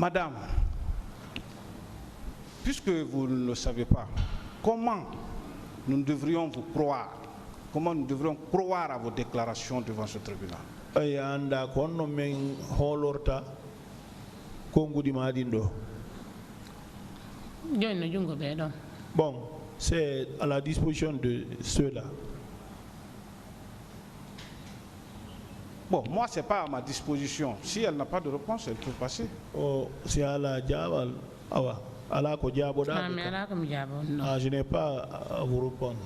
Madame, puisque vous ne le savez pas, comment nous devrions vous croire? Comment nous devrions croire à vos déclarations devant ce tribunal? Bon, c'est à la disposition de ceux-là. Bon, moi, ce n'est pas à ma disposition. Si elle n'a pas de réponse, elle peut passer. Oh, c'est à la diable. Je n'ai pas à vous répondre.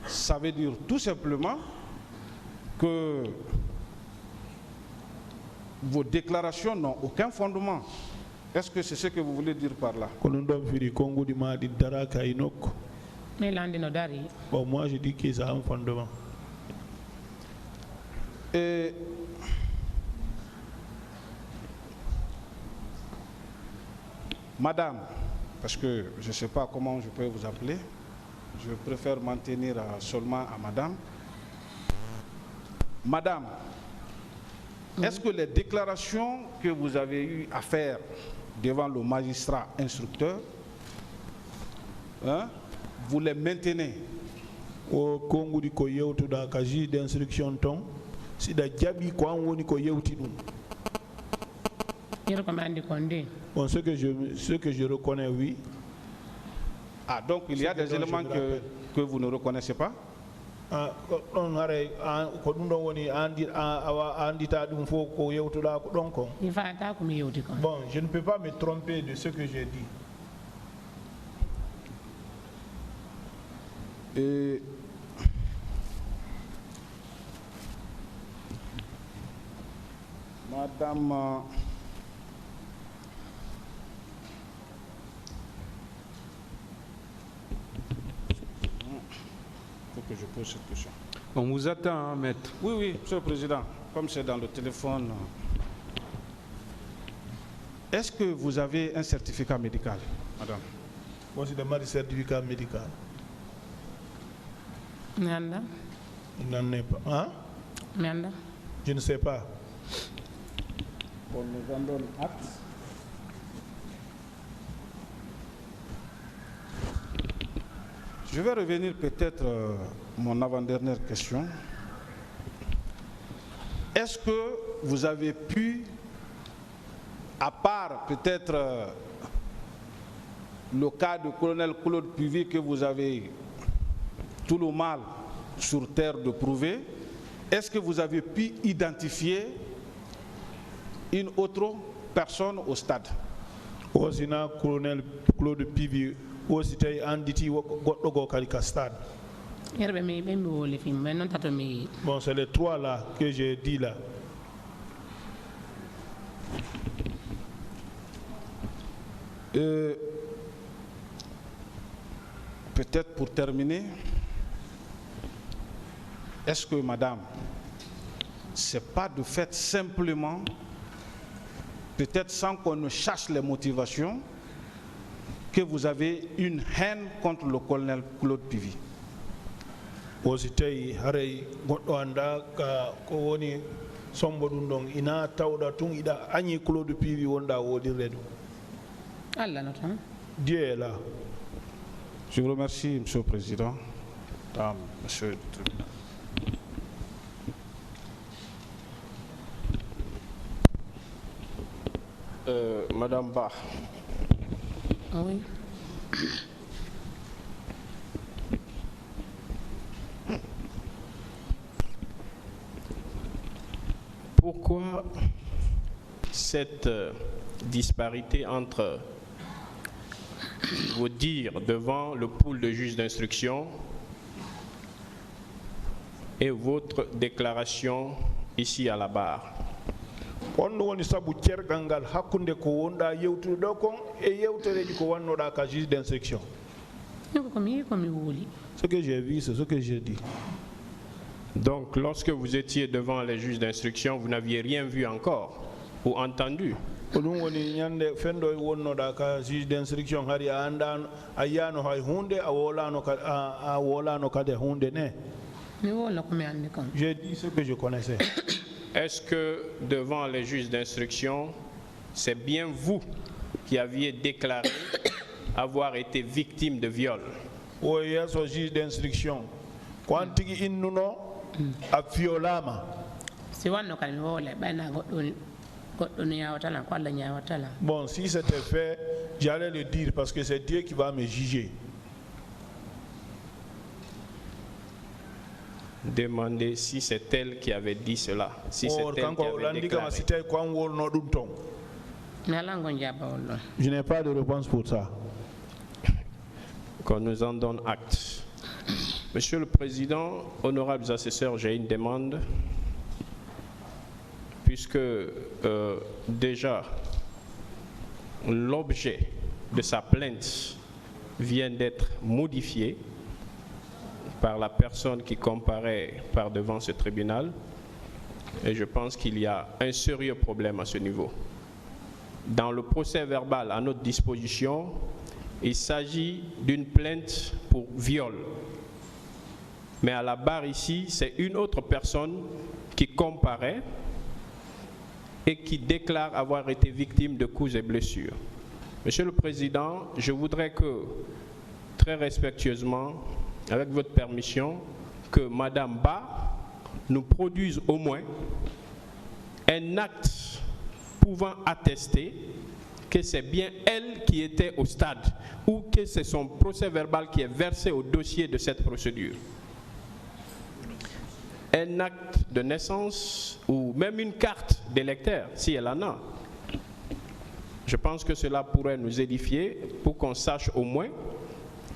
Ça veut dire tout simplement que vos déclarations n'ont aucun fondement. Est-ce que c'est ce que vous voulez dire par là? Bon, moi je dis que ça a un fondement. Et Madame, parce que je ne sais pas comment je peux vous appeler, je préfère m'en tenir seulement à Madame. Madame, est-ce que les déclarations que vous avez eu à faire devant le magistrat instructeur, vous les maintenez? Au Congo di ko yewtu da kaji d'instruction ton si da jabi ko an woni ko yewti dum. Bon, ce que je reconnais, oui. Ah, donc il y a des éléments que vous ne reconnaissez pas? Bon, je ne peux pas me tromper de ce que j'ai dit. Et Madame, il faut que je pose cette question. On vous attend, hein, maître. Oui, oui, Monsieur le Président, comme c'est dans le téléphone. Est-ce que vous avez un certificat médical, madame? Moi, c'est demandé certificat médical. Nanda. Il n'en est pas. Hein? Nanda. Je ne sais pas. On nous en donne acte. Je vais revenir peut-être mon avant-dernière question. Est-ce que vous avez pu, à part peut-être le cas du colonel Claude Puvis que vous avez tout le mal sur terre de prouver, est-ce que vous avez pu identifier une autre personne au stade? Aussi, le colonel Claude Puvis aussi anditi goddo go kalika stade. Bon, c'est les trois là que j'ai dit là. Peut-être pour terminer, est-ce que madame, c'est pas de fait simplement, peut-être sans qu'on ne cherche les motivations, que vous avez une haine contre le colonel Claude Puvis? Ositei harei goddo anda ka ko woni sombo dum don ina tawda tun ida agni Claude Puvis wonda wodirre dum. Allah non tan. Dieu est là. Je vous remercie, Monsieur le Président. Monsieur le tribunal. Madame Ba. Oui. Pourquoi cette disparité entre vos dires devant le pool de juges d'instruction et votre déclaration ici à la barre? On woni sabu cergangal hakkunde ko wonda yewtude do kon e yewtereji ko wannoda ka juge d'instruction. Ce que j'ai vu, c'est ce que j'ai dit. Donc, lorsque vous étiez devant les juges d'instruction, vous n'aviez rien vu encore ou entendu? Ɗum woni ñande fendo wonnoɗa ka juge d'instruction hari a andano a yiyano hay hunde a wolano kadi hunde ne. J'ai dit ce que je connaissais. Est-ce que devant les juges d'instruction, c'est bien vous qui aviez déclaré avoir été victime de viol. o yeso juge d'instruction ko an tigi innuno a violama si wanno kadi mi woole ɓayna goɗɗo no yawatala ko Allah ñawatala. Bon, si c'était fait, j'allais le dire parce que c'est Dieu qui va me juger. Demandez si c'est elle qui avait dit cela, si c'est elle qui avait déclaré. Je n'ai pas de réponse pour ça. Qu'on nous en donne acte. Monsieur le Président, honorables assesseurs, j'ai une demande. Puisque déjà l'objet de sa plainte vient d'être modifié par la personne qui comparaît par devant ce tribunal, et je pense qu'il y a un sérieux problème à ce niveau. Dans le procès verbal à notre disposition, il s'agit d'une plainte pour viol. Mais à la barre ici, c'est une autre personne qui comparaît et qui déclare avoir été victime de coups et blessures. Monsieur le Président, je voudrais que, très respectueusement, avec votre permission, que Madame Ba nous produise au moins un acte pouvant attester que c'est bien elle qui était au stade ou que c'est son procès verbal qui est versé au dossier de cette procédure. Un acte de naissance ou même une carte d'électeur, si elle en a. Je pense que cela pourrait nous édifier pour qu'on sache au moins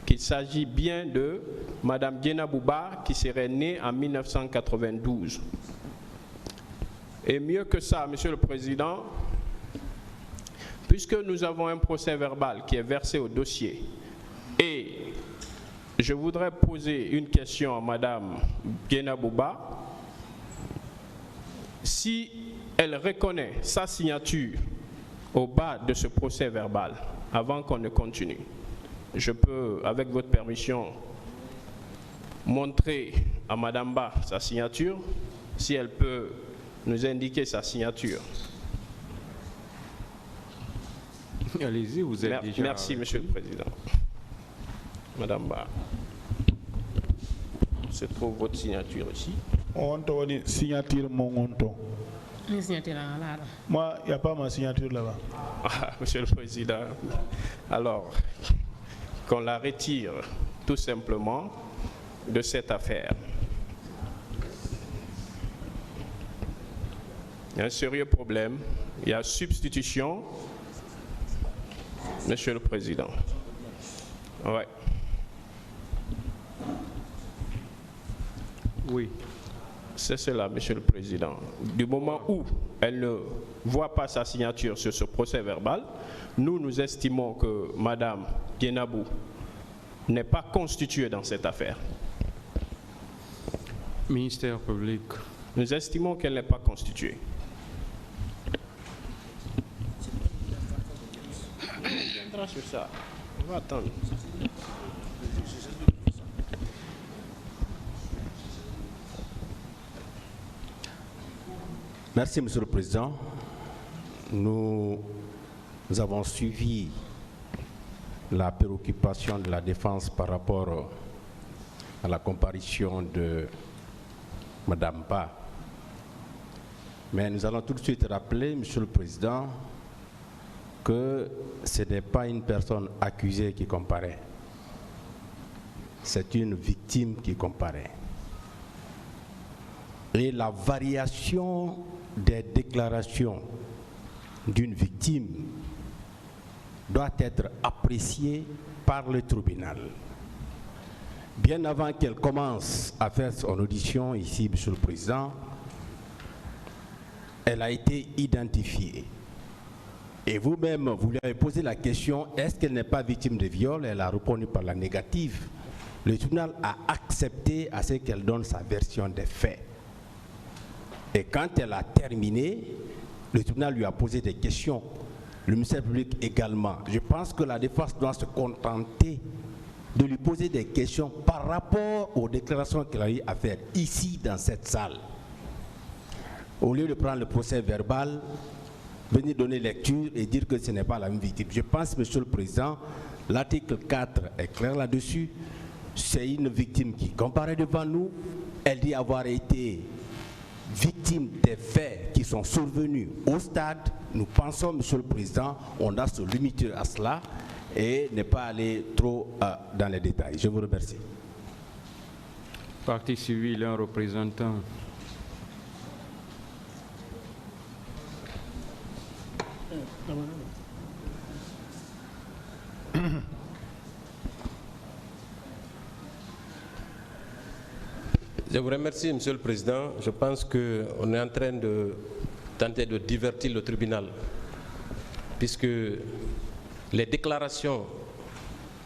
qu'il s'agit bien de Madame Djenabou Ba qui serait née en 1992. Et mieux que ça, Monsieur le Président, puisque nous avons un procès verbal qui est versé au dossier, et je voudrais poser une question à Madame Djenabou Ba. Si elle reconnaît sa signature au bas de ce procès verbal, avant qu'on ne continue, je peux, avec votre permission, montrer à Madame Ba sa signature, si elle peut nous indiquer sa signature. Allez-y, vous êtes déjà... Merci, Monsieur le Président. Madame Ba, se trouve votre signature ici. On te dit signature mon onto. Moi, il n'y a pas ma signature là-bas. Ah, Monsieur le Président, alors qu'on la retire tout simplement de cette affaire. Il y a un sérieux problème. Il y a substitution. Monsieur le Président. Ouais. Oui. C'est cela, Monsieur le Président. Du moment où elle ne voit pas sa signature sur ce procès verbal, nous estimons que Madame Djenabou n'est pas constituée dans cette affaire. Ministère public. Nous estimons qu'elle n'est pas constituée. On viendra sur ça. On va attendre. Merci, Monsieur le Président. Nous avons suivi la préoccupation de la défense par rapport à la comparution de Madame Ba. Mais nous allons tout de suite rappeler, Monsieur le Président, que ce n'est pas une personne accusée qui comparaît. C'est une victime qui comparaît. Et la variation des déclarations d'une victime doit être appréciée par le tribunal. Bien avant qu'elle commence à faire son audition ici, Monsieur le Président, elle a été identifiée. Et vous-même, vous lui avez posé la question, est-ce qu'elle n'est pas victime de viol? Elle a répondu par la négative. Le tribunal a accepté à ce qu'elle donne sa version des faits. Et quand elle a terminé, le tribunal lui a posé des questions. Le ministère public également. Je pense que la défense doit se contenter de lui poser des questions par rapport aux déclarations qu'elle a eu à faire ici dans cette salle. Au lieu de prendre le procès verbal venir donner lecture et dire que ce n'est pas la même victime. Je pense, Monsieur le Président, l'article 4 est clair là-dessus. C'est une victime qui comparaît devant nous. Elle dit avoir été victime des faits qui sont survenus au stade. Nous pensons, Monsieur le Président, on doit se limiter à cela et ne pas aller trop dans les détails. Je vous remercie. Partie civile, un représentant. Je vous remercie, Monsieur le Président. Je pense qu'on est en train de tenter de divertir le tribunal, puisque les déclarations,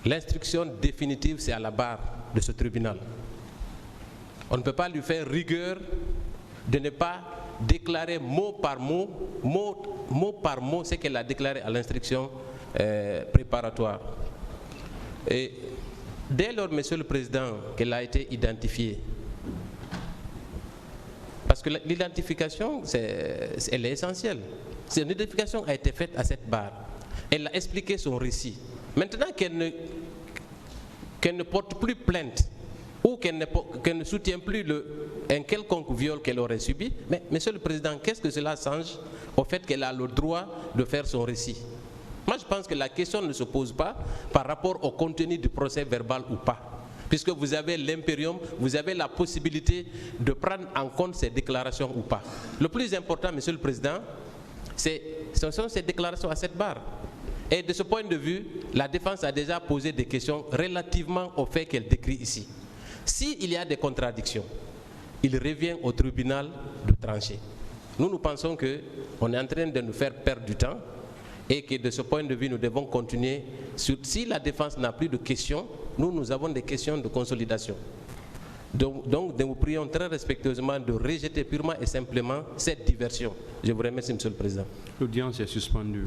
l'instruction définitive, c'est à la barre de ce tribunal. On ne peut pas lui faire rigueur de ne pas déclarer mot par mot ce qu'elle a déclaré à l'instruction préparatoire. Et dès lors, Monsieur le Président, qu'elle a été identifiée, parce que l'identification, elle est essentielle. Cette identification a été faite à cette barre. Elle a expliqué son récit. Maintenant qu'elle ne porte plus plainte ou qu'elle ne soutient plus un quelconque viol qu'elle aurait subi, mais Monsieur le Président, qu'est-ce que cela change au fait qu'elle a le droit de faire son récit? Moi, je pense que la question ne se pose pas par rapport au contenu du procès verbal ou pas. Puisque vous avez l'impérium, vous avez la possibilité de prendre en compte ces déclarations ou pas. Le plus important, Monsieur le Président, ce sont ces déclarations à cette barre. Et de ce point de vue, la défense a déjà posé des questions relativement aux faits qu'elle décrit ici. S'il y a des contradictions, il revient au tribunal de trancher. Nous pensons qu'on est en train de nous faire perdre du temps et que de ce point de vue, nous devons continuer. Si la défense n'a plus de questions, nous avons des questions de consolidation. Donc, nous vous prions très respectueusement de rejeter purement et simplement cette diversion. Je vous remercie, Monsieur le Président. L'audience est suspendue.